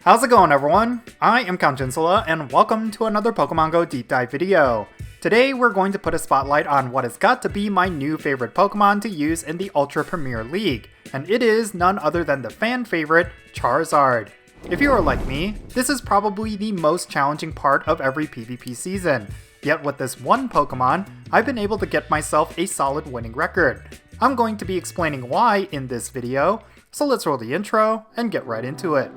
How's it going, everyone? I am Count Jinsula, and welcome to another Pokemon Go deep dive video. Today we're going to put a spotlight on what has got to be my new favorite Pokemon to use in the Ultra Premier League, and it is none other than the fan favorite, Charizard. If you are like me, this is probably the most challenging part of every PvP season, yet with this one Pokemon, I've been able to get myself a solid winning record. I'm going to be explaining why in this video, so let's roll the intro and get right into it.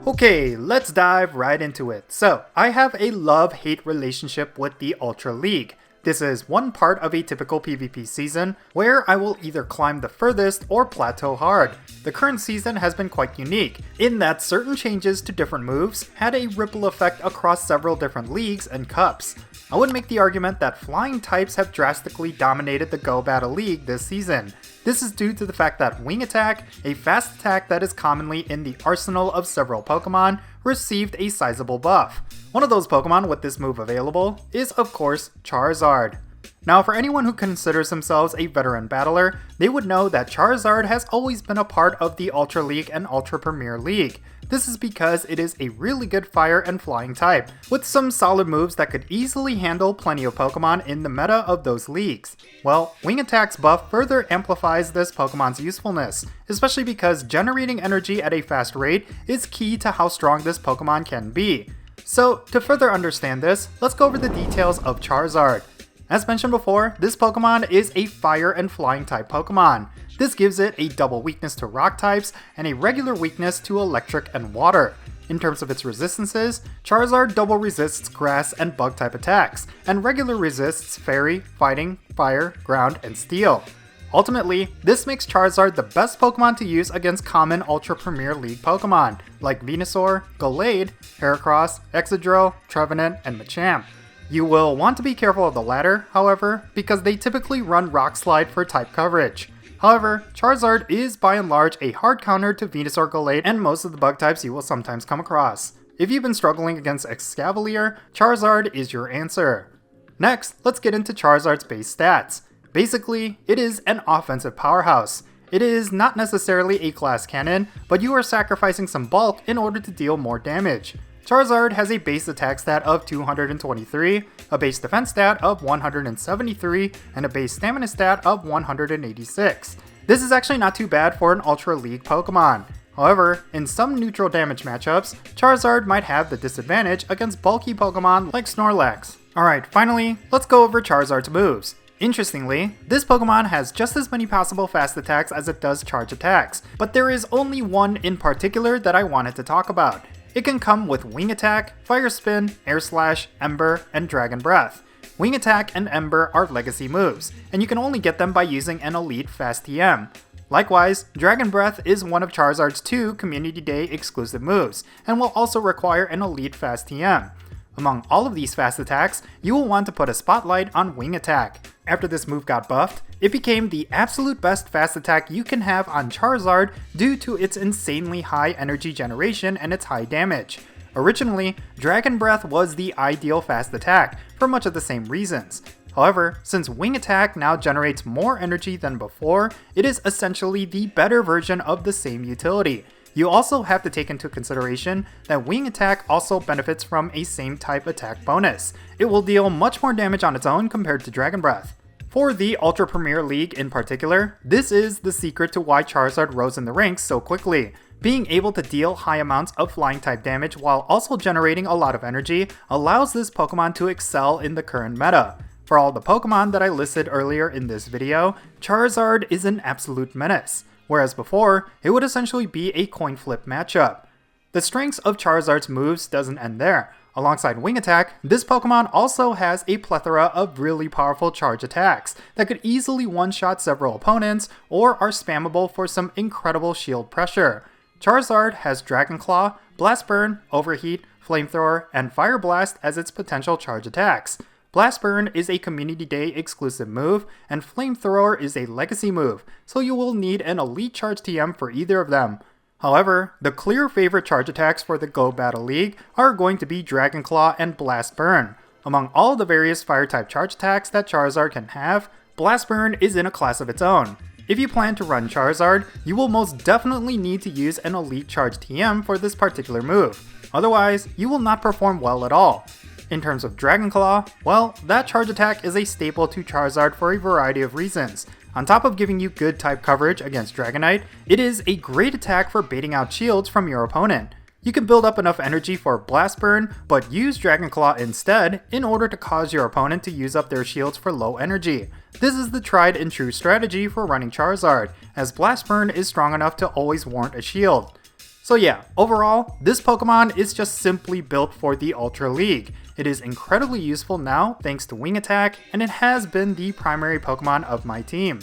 Okay, let's dive right into it. So, I have a love-hate relationship with the Ultra League. This is one part of a typical PvP season where I will either climb the furthest or plateau hard. The current season has been quite unique, in that certain changes to different moves had a ripple effect across several different leagues and cups. I would make the argument that flying types have drastically dominated the Go Battle League this season. This is due to the fact that Wing Attack, a fast attack that is commonly in the arsenal of several Pokemon, received a sizable buff. One of those Pokemon with this move available is, of course, Charizard. Now, for anyone who considers themselves a veteran battler, they would know that Charizard has always been a part of the Ultra League and Ultra Premier League. This is because it is a really good fire and flying type, with some solid moves that could easily handle plenty of Pokemon in the meta of those leagues. Well, Wing Attack's buff further amplifies this Pokemon's usefulness, especially because generating energy at a fast rate is key to how strong this Pokemon can be. So, to further understand this, let's go over the details of Charizard. As mentioned before, this Pokemon is a fire and flying type Pokemon. This gives it a double weakness to rock types and a regular weakness to electric and water. In terms of its resistances, Charizard double resists grass and bug type attacks, and regular resists fairy, fighting, fire, ground, and steel. Ultimately, this makes Charizard the best Pokemon to use against common Ultra Premier League Pokemon, like Venusaur, Gallade, Heracross, Excadrill, Trevenant, and Machamp. You will want to be careful of the latter, however, because they typically run Rock Slide for type coverage. However, Charizard is by and large a hard counter to Venusaur, Gallade, and most of the bug types you will sometimes come across. If you've been struggling against Excavalier, Charizard is your answer. Next, let's get into Charizard's base stats. Basically, it is an offensive powerhouse. It is not necessarily a glass cannon, but you are sacrificing some bulk in order to deal more damage. Charizard has a base attack stat of 223, a base defense stat of 173, and a base stamina stat of 186. This is actually not too bad for an Ultra League Pokemon. However, in some neutral damage matchups, Charizard might have the disadvantage against bulky Pokemon like Snorlax. Alright, finally, let's go over Charizard's moves. Interestingly, this Pokemon has just as many possible fast attacks as it does charge attacks, but there is only one in particular that I wanted to talk about. It can come with Wing Attack, Fire Spin, Air Slash, Ember, and Dragon Breath. Wing Attack and Ember are legacy moves, and you can only get them by using an elite fast TM. Likewise, Dragon Breath is one of Charizard's 2 Community Day exclusive moves, and will also require an elite fast TM. Among all of these fast attacks, you will want to put a spotlight on Wing Attack. After this move got buffed, it became the absolute best fast attack you can have on Charizard due to its insanely high energy generation and its high damage. Originally, Dragon Breath was the ideal fast attack for much of the same reasons. However, since Wing Attack now generates more energy than before, it is essentially the better version of the same utility. You also have to take into consideration that Wing Attack also benefits from a same type attack bonus. It will deal much more damage on its own compared to Dragon Breath. For the Ultra Premier League in particular, this is the secret to why Charizard rose in the ranks so quickly. Being able to deal high amounts of flying type damage while also generating a lot of energy allows this Pokemon to excel in the current meta. For all the Pokemon that I listed earlier in this video, Charizard is an absolute menace. Whereas before, it would essentially be a coin flip matchup. The strengths of Charizard's moves doesn't end there. Alongside Wing Attack, this Pokemon also has a plethora of really powerful charge attacks that could easily one-shot several opponents or are spammable for some incredible shield pressure. Charizard has Dragon Claw, Blast Burn, Overheat, Flamethrower, and Fire Blast as its potential charge attacks. Blast Burn is a Community Day exclusive move, and Flamethrower is a legacy move, so you will need an elite charge TM for either of them. However, the clear favorite charge attacks for the Go Battle League are going to be Dragon Claw and Blast Burn. Among all the various fire-type charge attacks that Charizard can have, Blast Burn is in a class of its own. If you plan to run Charizard, you will most definitely need to use an Elite Charge TM for this particular move. Otherwise, you will not perform well at all. In terms of Dragon Claw, well, that charge attack is a staple to Charizard for a variety of reasons. On top of giving you good type coverage against Dragonite, it is a great attack for baiting out shields from your opponent. You can build up enough energy for Blast Burn, but use Dragon Claw instead in order to cause your opponent to use up their shields for low energy. This is the tried and true strategy for running Charizard, as Blast Burn is strong enough to always warrant a shield. So yeah, overall, this Pokemon is just simply built for the Ultra League. It is incredibly useful now thanks to Wing Attack, and it has been the primary Pokemon of my team.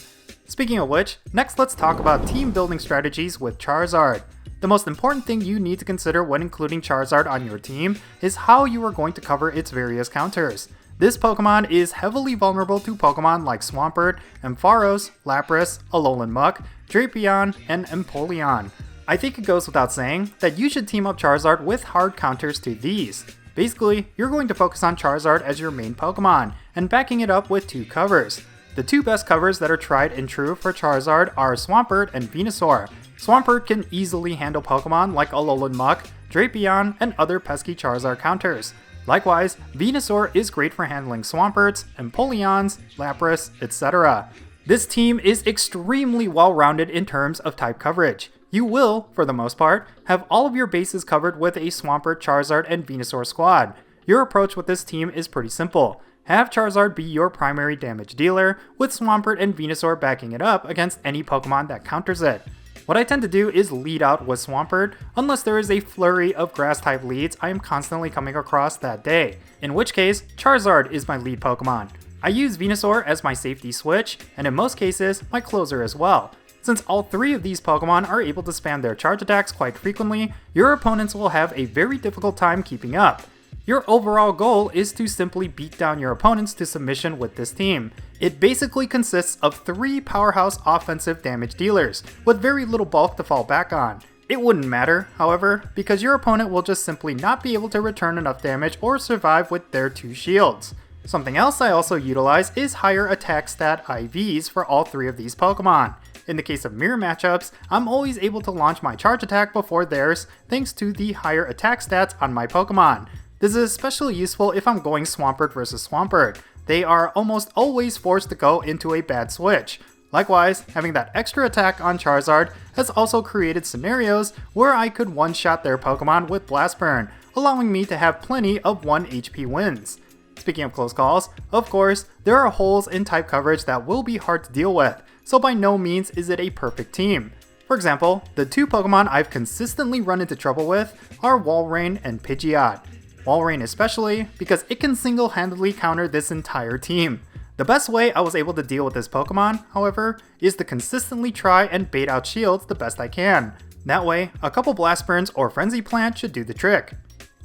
Speaking of which, next let's talk about team building strategies with Charizard. The most important thing you need to consider when including Charizard on your team is how you are going to cover its various counters. This Pokemon is heavily vulnerable to Pokemon like Swampert, Ampharos, Lapras, Alolan Muck, Drapion, and Empoleon. I think it goes without saying that you should team up Charizard with hard counters to these. Basically, you're going to focus on Charizard as your main Pokemon, and backing it up with two covers. The two best covers that are tried and true for Charizard are Swampert and Venusaur. Swampert can easily handle Pokemon like Alolan Muck, Drapion, and other pesky Charizard counters. Likewise, Venusaur is great for handling Swamperts, Empoleons, Lapras, etc. This team is extremely well-rounded in terms of type coverage. You will, for the most part, have all of your bases covered with a Swampert, Charizard, and Venusaur squad. Your approach with this team is pretty simple. Have Charizard be your primary damage dealer, with Swampert and Venusaur backing it up against any Pokemon that counters it. What I tend to do is lead out with Swampert, unless there is a flurry of grass-type leads I am constantly coming across that day, in which case, Charizard is my lead Pokemon. I use Venusaur as my safety switch, and in most cases, my closer as well. Since all three of these Pokemon are able to spam their charge attacks quite frequently, your opponents will have a very difficult time keeping up. Your overall goal is to simply beat down your opponents to submission with this team. It basically consists of three powerhouse offensive damage dealers, with very little bulk to fall back on. It wouldn't matter, however, because your opponent will just simply not be able to return enough damage or survive with their two shields. Something else I also utilize is higher attack stat IVs for all three of these Pokemon. In the case of mirror matchups, I'm always able to launch my charge attack before theirs thanks to the higher attack stats on my Pokemon. This is especially useful if I'm going Swampert versus Swampert. They are almost always forced to go into a bad switch. Likewise, having that extra attack on Charizard has also created scenarios where I could one-shot their Pokemon with Blast Burn, allowing me to have plenty of 1 HP wins. Speaking of close calls, of course, there are holes in type coverage that will be hard to deal with, so by no means is it a perfect team. For example, the two Pokemon I've consistently run into trouble with are Walrein and Pidgeot. Walrein especially, because it can single-handedly counter this entire team. The best way I was able to deal with this Pokemon, however, is to consistently try and bait out shields the best I can. That way, a couple Blast Burns or Frenzy Plant should do the trick.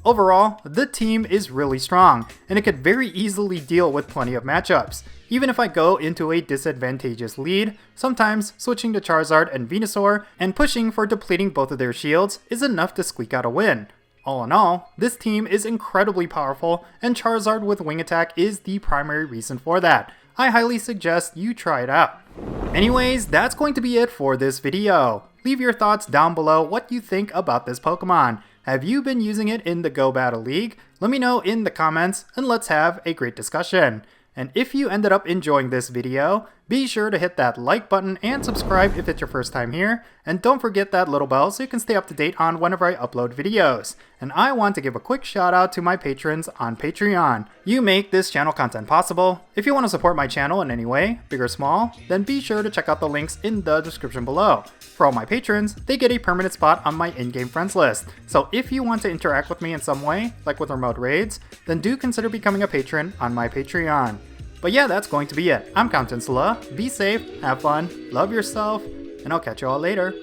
Overall, the team is really strong, and it could very easily deal with plenty of matchups. Even if I go into a disadvantageous lead, sometimes switching to Charizard and Venusaur and pushing for depleting both of their shields is enough to squeak out a win. All in all, this team is incredibly powerful, and Charizard with Wing Attack is the primary reason for that. I highly suggest you try it out. Anyways, that's going to be it for this video. Leave your thoughts down below what you think about this Pokemon. Have you been using it in the Go Battle League? Let me know in the comments, and let's have a great discussion. And if you ended up enjoying this video, be sure to hit that like button and subscribe if it's your first time here, and don't forget that little bell so you can stay up to date on whenever I upload videos. And I want to give a quick shout out to my patrons on Patreon. You make this channel content possible. If you want to support my channel in any way, big or small, then be sure to check out the links in the description below. For all my patrons, they get a permanent spot on my in-game friends list. So if you want to interact with me in some way, like with remote raids, then do consider becoming a patron on my Patreon. But yeah, that's going to be it. I'm Jinsula. Be safe, have fun, love yourself, and I'll catch you all later.